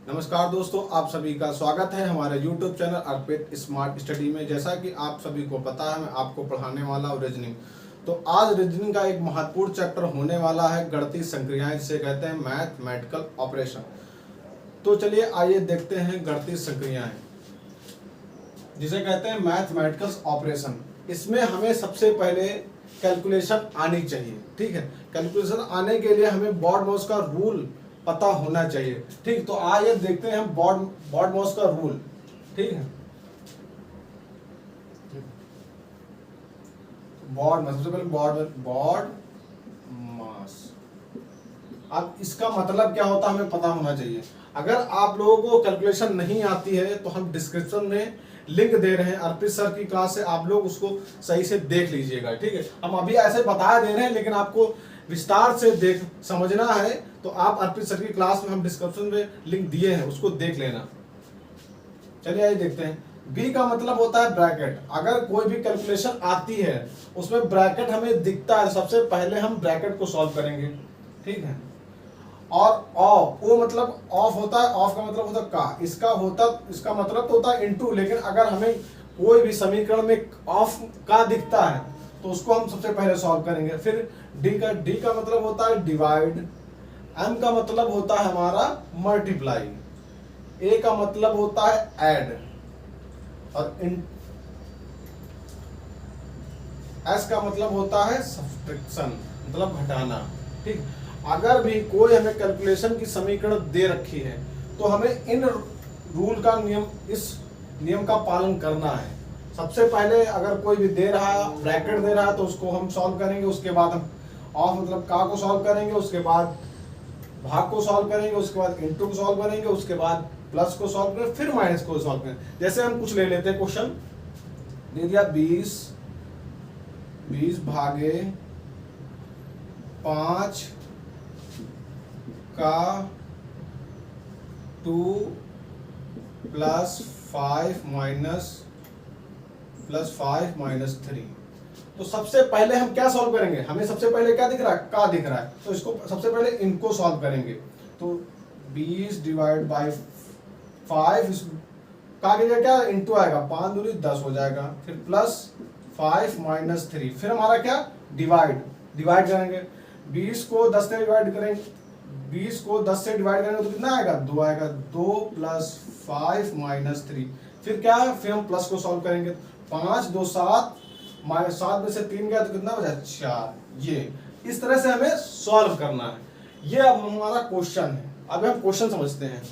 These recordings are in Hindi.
नमस्कार दोस्तों, आप सभी का स्वागत है हमारे YouTube चैनल अर्पित स्मार्ट स्टडी में। जैसा कि आप सभी को पता है, मैं आपको पढ़ाने वाला हूँ रीजनिंग। तो आज रीजनिंग का एक महत्वपूर्ण चैप्टर होने वाला है गणितीय संक्रियाएं, जिसे कहते हैं मैथमेटिकल ऑपरेशन। तो चलिए आइए देखते हैं गणितीय संक्रियाएं, जिसे कहते हैं मैथमेटिकल ऑपरेशन। इसमें हमें सबसे पहले कैलकुलेशन आनी चाहिए। ठीक है, कैलकुलेशन आने के लिए हमें बॉड माउस का रूल पता होना चाहिए। ठीक, तो आइए देखते हैं हम बॉड माउस का रूल। ठीक है, बॉड मास, सबसे पहले बॉड मास। अब इसका मतलब क्या होता है हमें पता होना चाहिए। अगर आप लोगों को कैलकुलेशन नहीं आती है तो हम डिस्क्रिप्शन में लिंक दे रहे हैं अर्पित सर की क्लास से, आप लोग उसको सही से देख लीजिएगा। ठीक है, हम अभी ऐसे बता दे रहे हैं, लेकिन आपको विस्तार से देख समझना है तो आप अर्पित सर की क्लास में हम डिस्क्रिप्शन में लिंक दिए हैं, उसको देख लेना। चलिए आइए देखते हैं। बी का मतलब होता है ब्रैकेट। अगर कोई भी कैलकुलेशन आती है उसमें ब्रैकेट हमें दिखता है, सबसे पहले हम ब्रैकेट को सॉल्व करेंगे। ठीक है, और ऑफ, वो मतलब ऑफ होता है, ऑफ का मतलब होता है का, इसका मतलब तो होता है इनटू। लेकिन अगर हमें कोई भी समीकरण में ऑफ का दिखता है तो उसको हम सबसे पहले सॉल्व करेंगे। फिर डी का मतलब होता है डिवाइड, एम का मतलब होता है हमारा मल्टीप्लाई, ए का मतलब होता है ऐड, और एस का मतलब होता है सब्ट्रैक्शन, मतलब घटाना। ठीक, अगर भी कोई हमें कैलकुलेशन की समीकरण दे रखी है तो हमें इन रूल का इस नियम का पालन करना है। सबसे पहले अगर कोई भी दे रहा है, ब्रैकेट दे रहा है, तो उसको हम सॉल्व करेंगे। उसके बाद हम ऑफ मतलब का को सॉल्व करेंगे, उसके बाद भाग को सॉल्व करेंगे, उसके बाद इनटू को सॉल्व करेंगे, उसके बाद प्लस को सॉल्व करेंगे, फिर माइनस को सॉल्व करेंगे। जैसे हम कुछ ले लेते हैं, क्वेश्चन दे दिया 20 भागे 5 का 2 प्लस 5 माइनस 3। तो सबसे पहले हम क्या सॉल्व करेंगे, हमें सबसे पहले क्या दिख रहा है, का दिख रहा है, तो इसको सबसे पहले इनको सॉल्व करेंगे। तो 20 डिवाइड बाई 5, का की जगह क्या इनटू आएगा, 5 दूनी 10 हो जाएगा, फिर प्लस 5 माइनस 3, फिर हमारा क्या डिवाइड करेंगे। 20 को 10 से डिवाइड करेंगे, 20 को 10 से डिवाइड करेंगे तो कितना आएगा, 2 आएगा, 2 प्लस 5 माइनस 3, फिर क्या है, फिर हम प्लस को सॉल्व करेंगे। 5 2 7, माइनस 7 में से 3 गया तो कितना बचा, 4। ये इस तरह से हमें सॉल्व करना है। ये अब हमारा क्वेश्चन है। अब हम क्वेश्चन समझते हैं।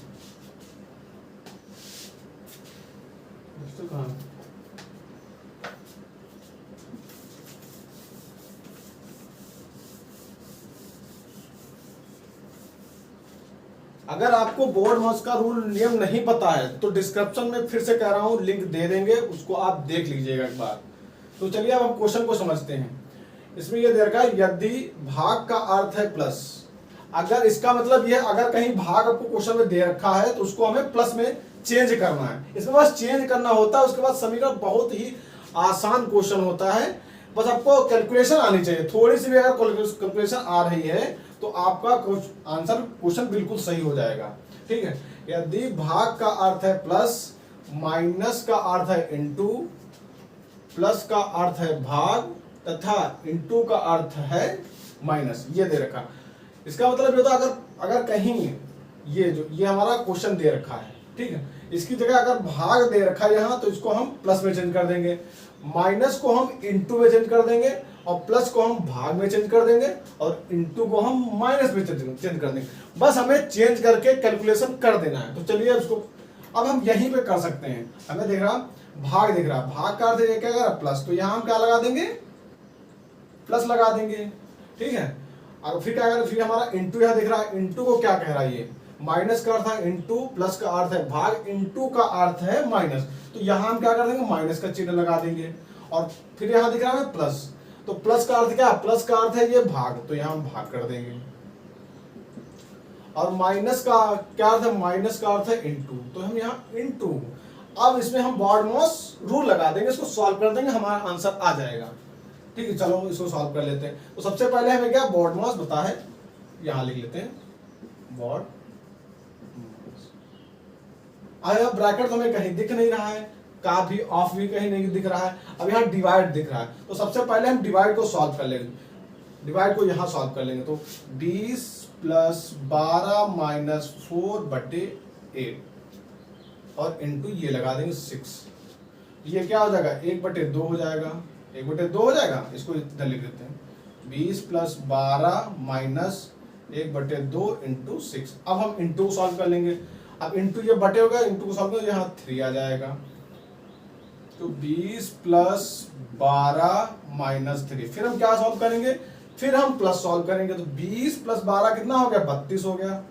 अगर आपको बोर्ड माउस का रूल नियम नहीं पता है तो डिस्क्रिप्शन में फिर से कह रहा हूं लिंक दे देंगे, उसको आप देख लीजिएगा एक बार। तो चलिए अब हम क्वेश्चन को समझते हैं। इसमें यह दे रखा है, यदि भाग का अर्थ है प्लस। अगर इसका मतलब यह, अगर कहीं भाग आपको क्वेश्चन में दे रखा है तो उसको हमें प्लस में चेंज करना है। इसमें बस चेंज करना होता है, उसके बाद समीकरण बहुत ही आसान क्वेश्चन होता है। बस आपको कैलकुलेशन आनी चाहिए, थोड़ी सी भी अगर कैलकुलेशन आ रही है तो आपका आंसर क्वेश्चन बिल्कुल सही हो जाएगा। ठीक है, यदि भाग का अर्थ है प्लस, माइनस का अर्थ है इनटू, प्लस का अर्थ है भाग, तथा इनटू का अर्थ है माइनस, ये दे रखा। इसका मतलब ये होता है अगर कहीं ये हमारा क्वेश्चन दे रखा है, ठीक है, इसकी जगह अगर भाग दे रखा है यहाँ, तो इसको हम प्लस में चेंज कर देंगे, माइनस को हम इनटू में चेंज कर देंगे, और प्लस को हम भाग में चेंज कर देंगे, और इनटू को हम माइनस में चेंज कर देंगे। बस हमें चेंज करके कैलकुलेशन कर देना है। तो चलिए इसको अब हम यहीं पे कर सकते हैं। हमें दिख रहा भाग दिख रहा, भाग का अर्थ क्या कर रहा, प्लस, तो यहाँ हम क्या लगा देंगे, प्लस लगा देंगे। ठीक है, और फिर क्या करें, फिर हमारा इनटू यहाँ दिख रहा है, इनटू को क्या कह रहा है, ये माइनस का अर्थ है इनटू, प्लस का अर्थ है भाग, इनटू का अर्थ है माइनस, तो यहाँ हम क्या कर देंगे, माइनस का चिन्ह लगा देंगे। और फिर यहाँ दिख रहा है प्लस, तो प्लस का अर्थ क्या, प्लस का अर्थ है ये भाग, तो यहाँ हम भाग कर देंगे। और माइनस का क्या अर्थ है, माइनस का अर्थ है इनटू, तो हम यहाँ इनटू। अब इसमें हम बॉड माउस रूल लगा देंगे, इसको सॉल्व कर देंगे, हमारा आंसर आ जाएगा। ठीक है, चलो इसको सॉल्व कर लेते हैं। तो सबसे पहले हमें क्या बॉड माउस बता है, यहाँ लिख लेते हैं बॉड। अब ब्रैकेट हमें कहीं दिख नहीं रहा है, का भी ऑफ भी कहीं नहीं दिख रहा है, अब यहाँ डिवाइड दिख रहा है। तो सबसे पहले हम डिवाइड को सॉल्व कर लेंगे, डिवाइड को यहाँ सॉल्व कर लेंगे। तो 20 + 12 - 4/8 और इंटू ये लगा देंगे 6। ये क्या हो जाएगा, 1/2 हो जाएगा, 1/2 हो जाएगा। इसको इधर लिख देते हैं, 20 + 12 - 1/2 इंटू 6। अब हम इंटू सॉल्व कर लेंगे। अब इंटू ये बटे होगा, इंटू को सॉल्व करें यहाँ 3 आ जाएगा। तो 20 + 12 - 3। फिर हम क्या सॉल्व करेंगे, फिर हम प्लस सॉल्व करेंगे। तो 20 + 12 कितना हो गया, 32 हो गया।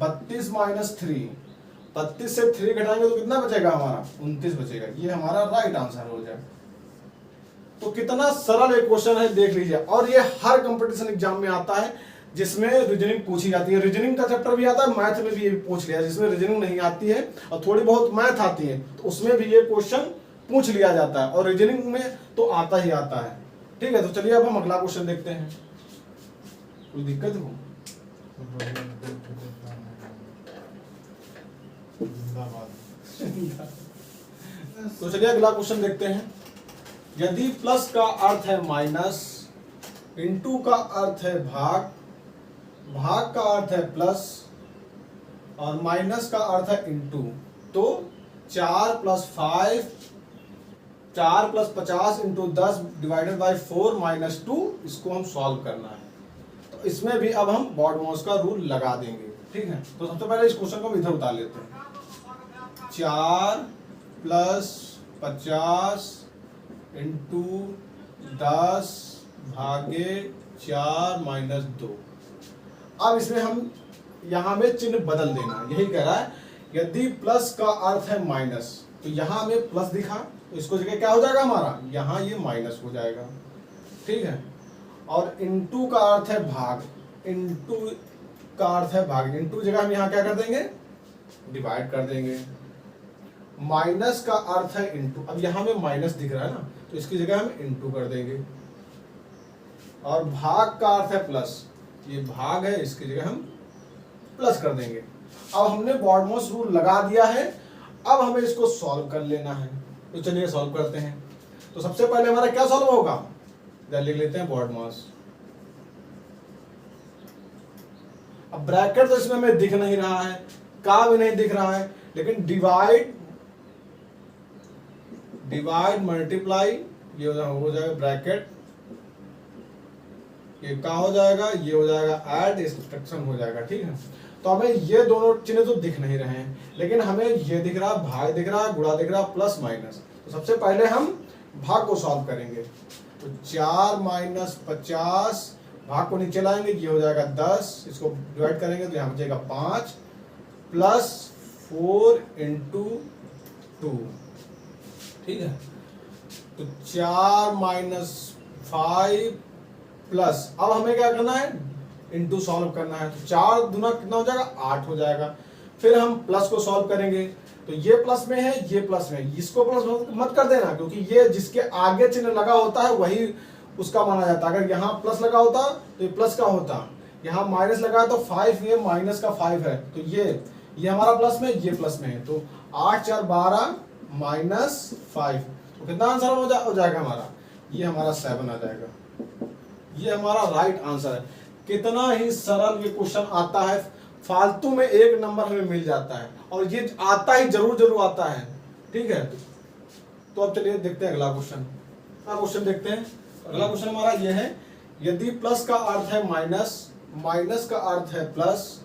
32 - 3, 32 से 3 घटाएंगे तो कितना बचेगा हमारा, 29 बचेगा। ये हमारा राइट आंसर हो जाए। तो कितना सरल एक क्वेश्चन है, देख लीजिए। और ये हर कंपटीशन एग्जाम में आता है जिसमें रीजनिंग पूछी जाती है। रीजनिंग का चैप्टर भी आता है, मैथ में भी ये पूछ लिया। जिसमें रीजनिंग नहीं आती है और थोड़ी बहुत मैथ आती है तो उसमें भी ये क्वेश्चन पूछ लिया जाता है, और रीजनिंग में तो आता ही आता है। ठीक है, तो चलिए अब हम अगला क्वेश्चन देखते हैं। कोई दिक्कत हो? तो चलिए अगला क्वेश्चन देखते हैं। यदि प्लस का अर्थ है माइनस, इंटू का अर्थ है भाग, भाग का अर्थ है प्लस और माइनस का अर्थ है इंटू, तो 4 + 5, 4 + 50 इंटू 10 डिवाइडेड बाई 4 - 2, इसको हम सॉल्व करना है। तो इसमें भी अब हम बॉडमॉस का रूल लगा देंगे। ठीक है, तो सबसे पहले इस क्वेश्चन को हम इधर उतार लेते हैं। 4 + 50 इंटू 10 भागे 4 - 2। अब इसमें हम यहां में चिन्ह बदल देना, यही कह रहा है। यदि प्लस का अर्थ है माइनस, तो यहां में प्लस दिखा तो इसको जगह क्या हो जाएगा हमारा, यहां ये माइनस हो जाएगा। ठीक है, और इंटू का अर्थ है भाग, इंटू का अर्थ है भाग, इंटू जगह हम यहां क्या कर देंगे, डिवाइड कर देंगे। माइनस का अर्थ है इंटू, अब यहां में माइनस दिख रहा है ना, तो इसकी जगह हम इंटू कर देंगे। और भाग का अर्थ है प्लस, ये भाग है, इसकी जगह हम प्लस कर देंगे। अब हमने बॉडमॉस रूल लगा दिया है, अब हमें इसको सॉल्व कर लेना है। तो चलिए सॉल्व करते हैं। तो सबसे पहले हमारा क्या सॉल्व होगा, इधर लिख लेते हैं बॉडमॉस। अब ब्रैकेट तो इसमें हमें दिख नहीं रहा है, का भी नहीं दिख रहा है, लेकिन डिवाइड, डिवाइड मल्टीप्लाई ये हो जाएगा ब्रैकेट, ये का हो जाएगा, ये हो जाएगा ऐड, सब्ट्रैक्शन हो जाएगा। ठीक है, तो हमें ये दोनों चिन्ह तो दिख नहीं रहे हैं, लेकिन हमें ये दिख रहा, भाग दिख रहा, गुणा दिख रहा, प्लस माइनस। तो सबसे पहले हम भाग को सॉल्व करेंगे। तो 4 - 50, भाग को नीचे लाएंगे, ये हो जाएगा 10, इसको डिवाइड करेंगे तो यहाँ बचेगा 5 प्लस 4 इंटू 2। ठीक है, तो 4 - 5 प्लस, अब हमें क्या करना है, इंटू सॉल्व करना है। तो 4 दूना कितना हो जाएगा, 8 हो जाएगा। फिर हम प्लस को सॉल्व करेंगे, तो ये प्लस में है, ये प्लस में, इसको प्लस मत कर देना, क्योंकि ये जिसके आगे चिन्ह लगा होता है वही उसका माना जाता है। अगर यहाँ प्लस लगा होता तो ये प्लस का होता, यहाँ माइनस लगा तो 5, ये माइनस का 5 है, तो ये हमारा प्लस में, ये प्लस में है। तो 8 × 4 = 12 - 5, तो कितना आंसर हो जाएगा हमारा, ये हमारा 7 आ जाएगा। ये हमारा राइट आंसर है। कितना ही सरल ये क्वेश्चन आता है, फालतू में 1 नंबर हमें मिल जाता है, और ये आता ही जरूर आता है। ठीक है, तो अब चलिए देखते हैं अगला क्वेश्चन। अगला क्वेश्चन देखते हैं। अगला क्वेश्चन हमारा ये है, यदि प्लस का अर्थ है माइनस, माइनस का अर्थ है प्लस,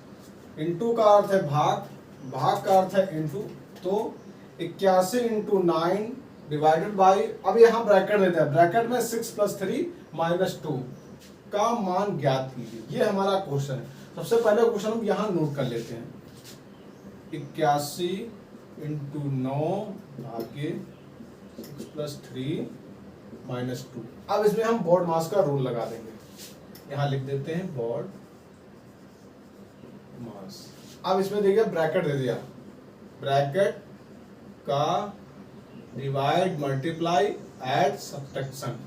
इंटू का अर्थ है भाग, भाग का अर्थ है इंटू, तो 81 इंटू 9 डिवाइडेड बाई, अब यहाँ ब्रैकेट देते हैं, ब्रैकेट में 6 + 3 - 2 का मान ज्ञात कीजिए। ये हमारा क्वेश्चन है। सबसे पहले क्वेश्चन हम यहाँ नोट कर लेते हैं, 81 इंटू 9 भागे 6 + 3 - 2। अब इसमें हम बॉड मास का रूल लगा देंगे, यहाँ लिख देते हैं बॉड मास। अब इसमें देखिए ब्रैकेट दे दिया, ब्रैकेट का डिवाइड मल्टीप्लाई ऐड सब्ट्रैक्शन,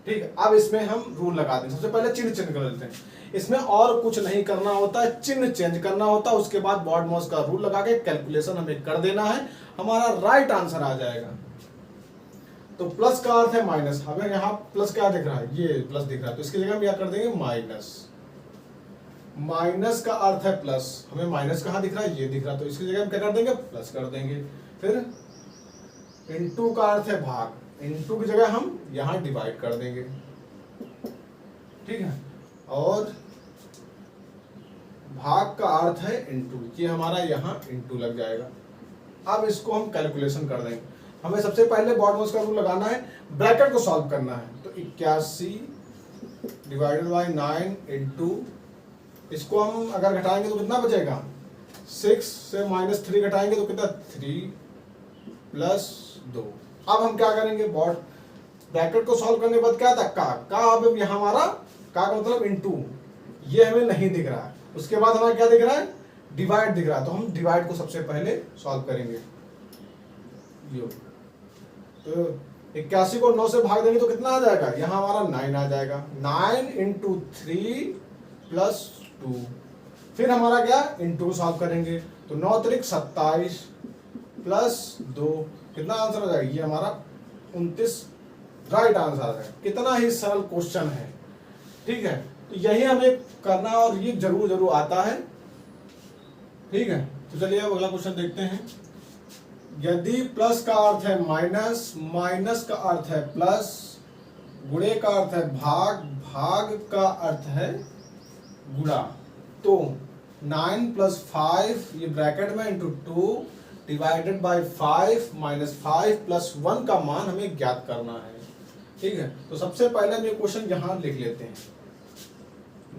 ठीक है, अब इसमें हम रूल लगा दें। सबसे पहले चिन्ह चेंज कर लेते हैं। इसमें और कुछ नहीं करना होता है, चिन्ह चेंज करना होता है। उसके बाद BODMAS का रूल लगा के कैलकुलेशन हमें कर देना है, हमारा राइट आंसर आ जाएगा। तो प्लस का अर्थ है माइनस, हमें यहाँ प्लस क्या दिख रहा है, ये प्लस दिख रहा है, तो इसकी जगह हम क्या कर देंगे माइनस। माइनस का अर्थ है प्लस, हमें माइनस कहाँ दिख रहा है, ये दिख रहा है, तो इसकी जगह हम क्या कर देंगे प्लस कर देंगे। फिर इनटू का अर्थ है भाग, इनटू की जगह हम यहाँ डिवाइड कर देंगे, ठीक है। और भाग का अर्थ है इनटू, ये हमारा यहाँ इनटू लग जाएगा। अब इसको हम कैलकुलेशन कर देंगे। हमें सबसे पहले BODMAS का रूल लगाना है, ब्रैकेट को सॉल्व करना है। तो 81 डिवाइडेड बाई 9 इंटू, इसको हम अगर घटाएंगे तो कितना बचेगा, 6 से -3 घटाएंगे तो कितना 3 प्लस 2। अब हम क्या करेंगे, ब्रैकेट को सॉल्व करने के बाद क्या था का अब यहाँ हमारा का मतलब इनटू, ये हमें नहीं दिख रहा है। उसके बाद हमारा क्या दिख रहा है, डिवाइड दिख रहा है, तो हम डिवाइड को सबसे पहले सॉल्व करेंगे। यो तो 81 को 9 से भाग देंगे तो कितना आ जाएगा, यहाँ हमारा 9 आ जाएगा। 9 इंटू 3 प्लस 2, फिर हमारा क्या इंटू सॉल्व करेंगे, तो 9 त्रिक 27 प्लस 2, कितना आंसर हो जाएगा, ये हमारा 29 राइट आंसर है। कितना ही सरल क्वेश्चन है, ठीक है। तो यही हमें करना है और ये जरूर आता है, ठीक है। तो चलिए अब अगला क्वेश्चन देखते हैं। यदि प्लस का अर्थ है माइनस, माइनस का अर्थ है प्लस, गुणे का अर्थ है भाग, भाग का अर्थ है गुणा, तो 9 प्लस 5 ये ब्रैकेट में into 2 divided by 5 minus 5 plus 1 का मान हमें ज्ञात करना है, ठीक है। तो सबसे पहले हम ये क्वेश्चन यहाँ लिख लेते हैं,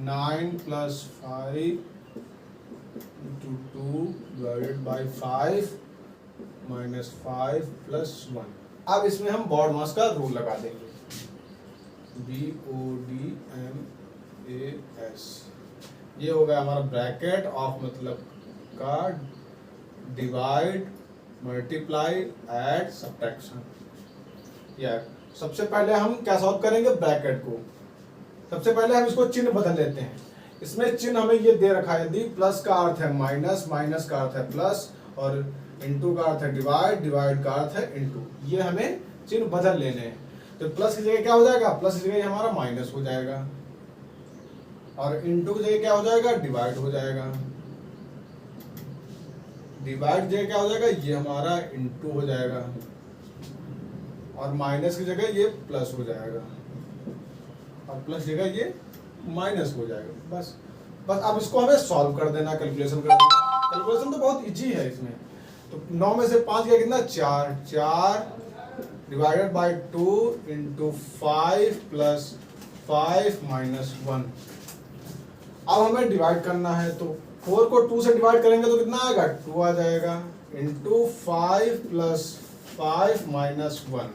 9 plus 5 into 2 divided by 5 minus 5 plus 1। अब इसमें हम BODMAS का रूल लगा देंगे, BODMAS, ये हो गया हमारा ब्रैकेट ऑफ मतलब का, डिवाइड मल्टीप्लाई ऐड सब्ट्रैक्शन। या सबसे पहले हम क्या सॉल्व करेंगे, ब्रैकेट को। सबसे पहले हम इसको चिन्ह बदल लेते हैं। इसमें चिन्ह हमें ये दे रखा है, यदि प्लस का अर्थ है माइनस, माइनस का अर्थ है प्लस, और इनटू का अर्थ है डिवाइड, डिवाइड का अर्थ है इनटू, ये हमें चिन्ह बदल लेने हैं। तो प्लस की जगह क्या हो जाएगा, प्लस की जगह हमारा माइनस हो जाएगा, और इनटू की जगह क्या हो जाएगा, डिवाइड हो जाएगा, डिवाइड की जगह क्या हो जाएगा, ये हमारा इनटू हो जाएगा, और माइनस की जगह ये प्लस हो जाएगा, और प्लस की जगह ये माइनस हो जाएगा। बस अब इसको हमें सॉल्व कर देना, कैलकुलेशन कर देना। कैलकुलेशन तो बहुत इजी है इसमें। तो 9 में से 5 गया कितना, 4 divided by 2 into 5 plus 5 minus 1। अब हमें डिवाइड करना है, तो 4 को 2 से डिवाइड करेंगे तो कितना आएगा, 2 आ जाएगा, इंटू 5 प्लस 5 माइनस 1।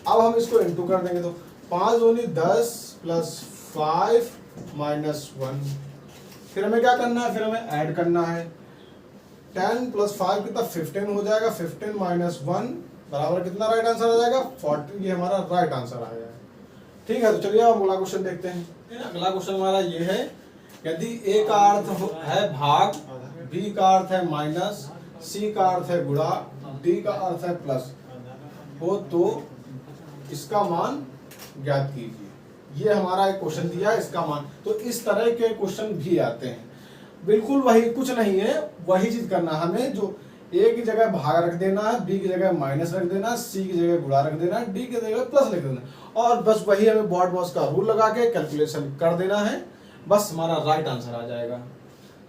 अब हम इसको इंटू कर देंगे, तो 5 दूनी 10 प्लस 5 माइनस 1। फिर हमें क्या करना है, फिर हमें ऐड करना है, 10 प्लस 5 कितना 15 हो जाएगा, 15 माइनस 1 बराबर कितना राइट आंसर आ जाएगा, 40। ये हमारा राइट आंसर आया है, ठीक है। तो चलिए अब अगला क्वेश्चन देखते हैं। अगला क्वेश्चन हमारा ये है, यदि ए का अर्थ है भाग, बी का अर्थ है माइनस, सी का अर्थ है गुणा, डी का अर्थ है प्लस हो, तो इसका मान ज्ञात कीजिए। ये हमारा एक क्वेश्चन दिया है, इसका मान। तो इस तरह के क्वेश्चन भी आते हैं, बिल्कुल वही, कुछ नहीं है, वही चीज करना हमें। जो ए की जगह भाग रख देना है, बी की जगह माइनस रख देना, सी की जगह गुणा रख देना, डी की जगह प्लस लिख देना, और बस वही हमें BODMAS का रूल लगा के कैलकुलेशन कर देना है, बस हमारा राइट आंसर आ जाएगा।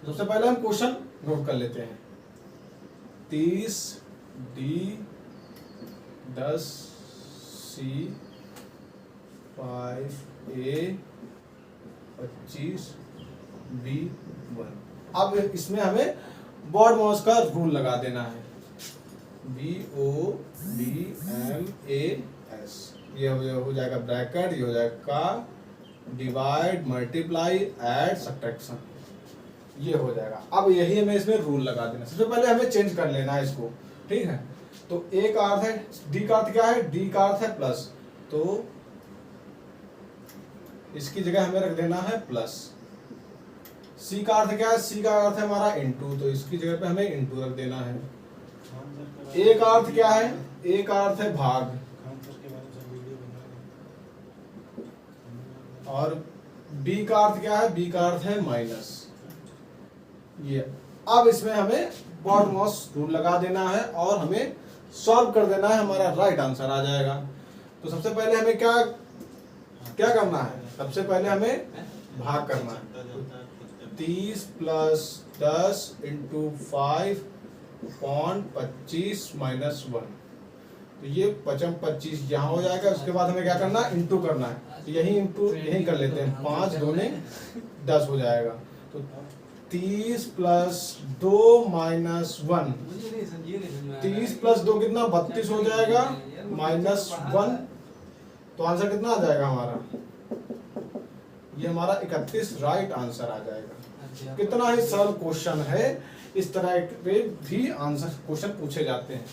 सबसे पहले हम क्वेश्चन नोट कर लेते हैं, 30 डी 10 सी 5 ए 25 बी 1। अब इसमें हमें BODMAS का रूल लगा देना है, BODMAS। ये हो जाएगा ब्रैकेट, ये हो जाएगा का, डिवाइड मल्टीप्लाई ऐड सब्ट्रैक्शन, ये हो जाएगा। अब यही हमें इसमें रूल लगा देना। सबसे पहले हमें चेंज कर लेना है इसको, ठीक है। तो ए का अर्थ है, डी का अर्थ क्या है, डी का अर्थ है प्लस, तो इसकी जगह हमें रख देना है प्लस। सी का अर्थ क्या है, सी का अर्थ है हमारा इनटू, तो इसकी जगह पे हमें इनटू रख देना है। ए का अर्थ क्या है, ए का अर्थ है भाग, और बी का अर्थ क्या है, बी का अर्थ है माइनस। ये अब इसमें हमें बॉडमॉस रूल लगा देना है और हमें सॉल्व कर देना है, हमारा राइट आंसर आ जाएगा। तो सबसे पहले हमें क्या क्या करना है, सबसे पहले हमें भाग करना है। 30 प्लस 10 इंटू 5 अपॉन 25 माइनस 1, तो ये 25 यहाँ हो जाएगा। उसके बाद हमें क्या करना है, इंटू करना है, तो यही इंटू यही कर लेते हैं, 5 दूने 10 हो जाएगा। तो 30 प्लस 2 माइनस 1, 30 प्लस 2 कितना 32 हो जाएगा, माइनस 1, तो आंसर कितना आ जाएगा हमारा, ये हमारा 31 राइट आंसर आ जाएगा। कितना ही सरल क्वेश्चन है, इस तरह के भी आंसर क्वेश्चन पूछे जाते हैं।